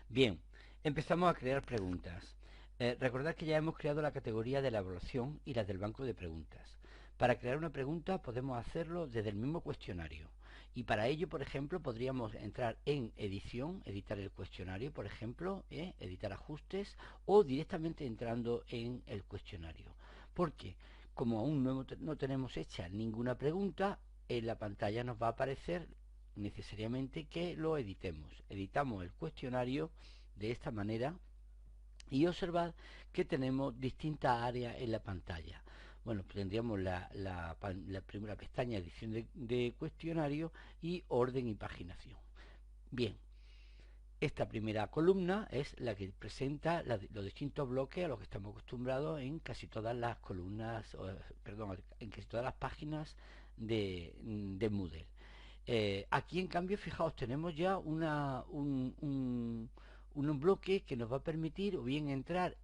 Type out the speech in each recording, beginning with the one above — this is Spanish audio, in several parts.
Bien, empezamos a crear preguntas. Recordad que ya hemos creado la categoría de la evaluación y la del banco de preguntas. Para crear una pregunta podemos hacerlo desde el mismo cuestionario. Y para ello, por ejemplo, podríamos entrar en edición, editar el cuestionario, por ejemplo, editar ajustes, o directamente entrando en el cuestionario. Porque como aún no tenemos hecha ninguna pregunta, en la pantalla nos va a aparecer necesariamente que lo editemos. Editamos el cuestionario de esta manera y observad que tenemos distintas áreas en la pantalla. Bueno, pues tendríamos la primera pestaña, edición de cuestionario, y orden y paginación. Bien, esta primera columna es la que presenta los distintos bloques a los que estamos acostumbrados en casi todas las columnas, perdón, en casi todas las páginas de Moodle. Aquí, en cambio, fijaos, tenemos ya un bloque que nos va a permitir o bien entrar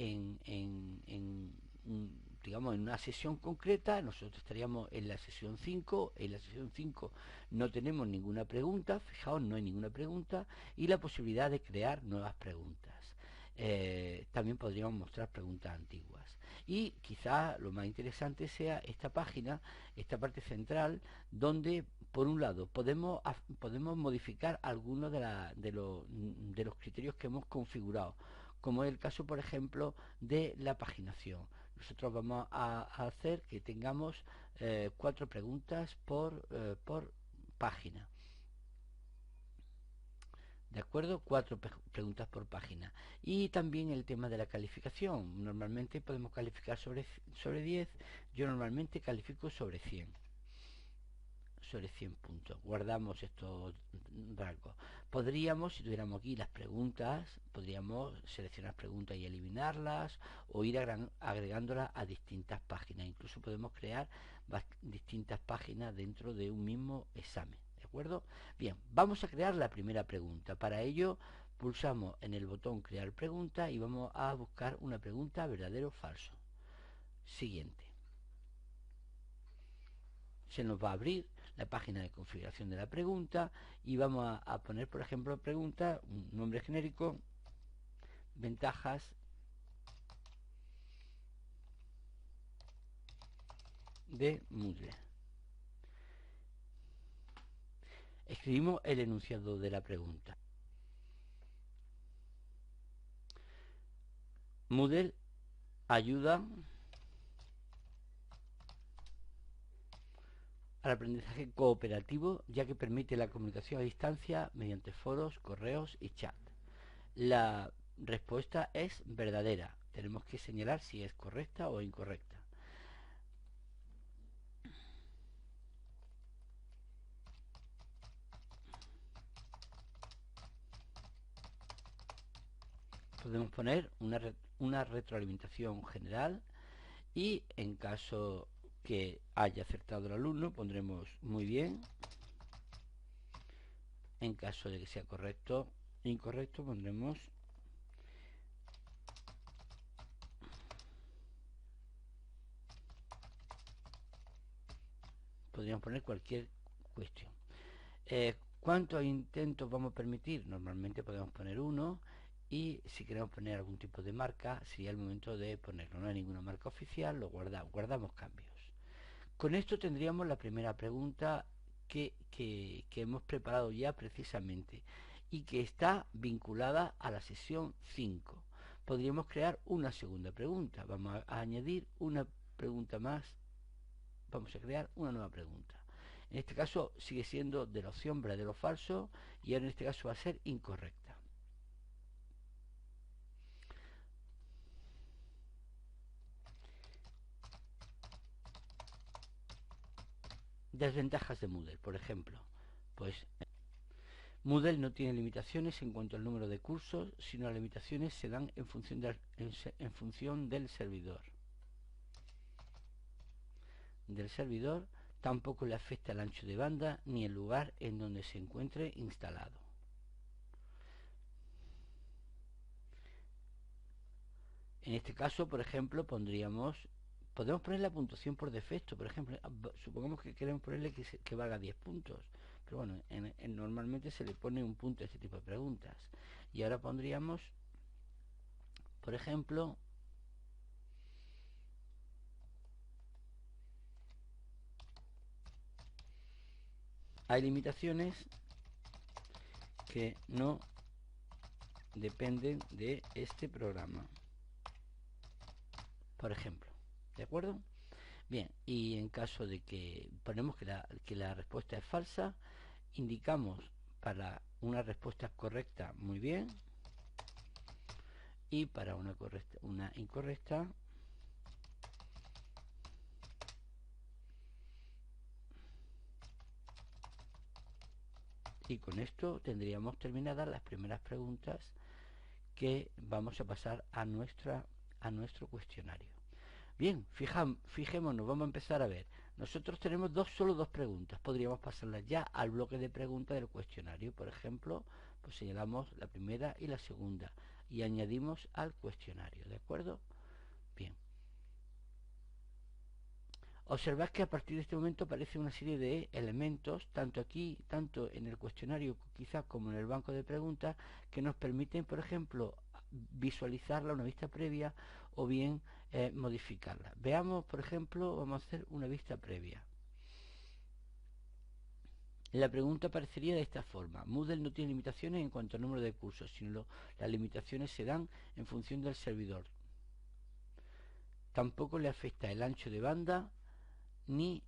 digamos, en una sesión concreta. Nosotros estaríamos en la sesión 5. En la sesión 5 no tenemos ninguna pregunta, fijaos, no hay ninguna pregunta, y la posibilidad de crear nuevas preguntas. También podríamos mostrar preguntas antiguas. Y quizá lo más interesante sea esta página, esta parte central, donde por un lado podemos modificar algunos de los criterios que hemos configurado, como es el caso, por ejemplo, de la paginación. Nosotros vamos a hacer que tengamos 4 preguntas por página. ¿De acuerdo? 4 preguntas por página. Y también el tema de la calificación. Normalmente podemos calificar sobre 10. Yo normalmente califico sobre 100 puntos. Guardamos estos rasgos. Podríamos, si tuviéramos aquí las preguntas, podríamos seleccionar preguntas y eliminarlas, o ir agregándolas a distintas páginas. Incluso podemos crear distintas páginas dentro de un mismo examen. ¿De acuerdo? Bien, vamos a crear la primera pregunta. Para ello, pulsamos en el botón crear pregunta y vamos a buscar una pregunta verdadero o falso. Siguiente. Se nos va a abrir la página de configuración de la pregunta y vamos a poner, por ejemplo, pregunta, un nombre genérico, ventajas de Moodle. Escribimos el enunciado de la pregunta. Moodle ayuda al aprendizaje cooperativo, ya que permite la comunicación a distancia mediante foros, correos y chat. La respuesta es verdadera. Tenemos que señalar si es correcta o incorrecta. Podemos poner una retroalimentación general, y en caso que haya acertado el alumno pondremos muy bien. En caso de que sea incorrecto, pondremos podríamos poner cualquier cuestión. ¿Cuántos intentos vamos a permitir? Normalmente podemos poner uno, y si queremos poner algún tipo de marca sería el momento de ponerlo. No hay ninguna marca oficial, lo guardamos cambios. Con esto tendríamos la primera pregunta que hemos preparado ya precisamente, y que está vinculada a la sesión 5. Podríamos crear una segunda pregunta. Vamos a añadir una pregunta más. Vamos a crear una nueva pregunta. En este caso sigue siendo de la opción verdadero o falso, y ahora en este caso va a ser incorrecta. Desventajas de Moodle, por ejemplo. Pues Moodle no tiene limitaciones en cuanto al número de cursos, sino las limitaciones se dan en función del servidor. Tampoco le afecta el ancho de banda ni el lugar en donde se encuentre instalado. En este caso, por ejemplo, podemos poner la puntuación por defecto. Por ejemplo, supongamos que queremos ponerle que valga 10 puntos. Pero bueno, normalmente se le pone un punto a este tipo de preguntas. Y ahora pondríamos, por ejemplo, hay limitaciones que no dependen de este programa, por ejemplo. ¿De acuerdo? Bien, y en caso de que ponemos que la respuesta es falsa, indicamos para una respuesta correcta muy bien, y para una incorrecta y con esto tendríamos terminadas las primeras preguntas que vamos a pasar a nuestro cuestionario. Bien, fijémonos, vamos a empezar a ver. Nosotros tenemos solo dos preguntas. Podríamos pasarlas ya al bloque de preguntas del cuestionario. Por ejemplo, pues señalamos la primera y la segunda y añadimos al cuestionario, ¿de acuerdo? Bien. Observad que a partir de este momento aparece una serie de elementos, tanto aquí, tanto en el cuestionario quizás como en el banco de preguntas, que nos permiten, por ejemplo, visualizarla, una vista previa, o bien modificarla. Veamos, por ejemplo, vamos a hacer una vista previa. La pregunta aparecería de esta forma. Moodle no tiene limitaciones en cuanto al número de cursos, sino las limitaciones se dan en función del servidor. Tampoco le afecta el ancho de banda ni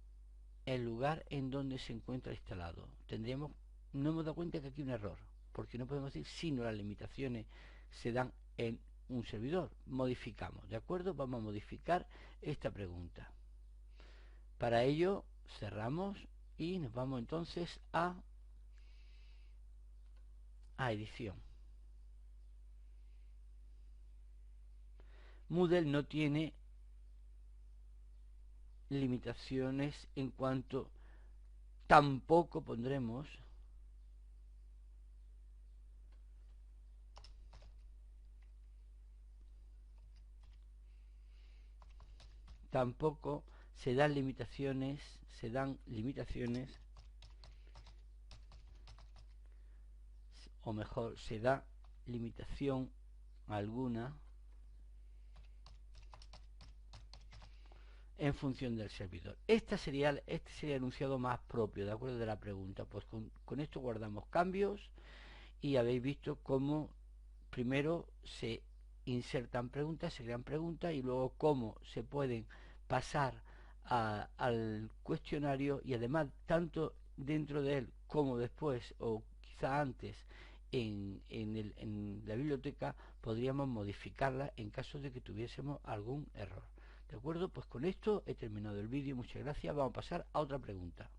el lugar en donde se encuentra instalado. No hemos dado cuenta que aquí hay un error, porque no podemos decir si no las limitaciones se dan en un servidor. Modificamos, ¿de acuerdo? Vamos a modificar esta pregunta. Para ello cerramos y nos vamos entonces a edición. Moodle no tiene limitaciones en cuanto tampoco pondremos tampoco se dan limitaciones o mejor se da limitación alguna en función del servidor. Este sería el enunciado más propio, de acuerdo, de la pregunta. Pues con esto guardamos cambios y habéis visto cómo primero se insertan preguntas, se crean preguntas y luego cómo se pueden pasar al cuestionario y además tanto dentro de él como después o quizá antes en la biblioteca podríamos modificarla en caso de que tuviésemos algún error. ¿De acuerdo? Pues con esto he terminado el vídeo. Muchas gracias. Vamos a pasar a otra pregunta.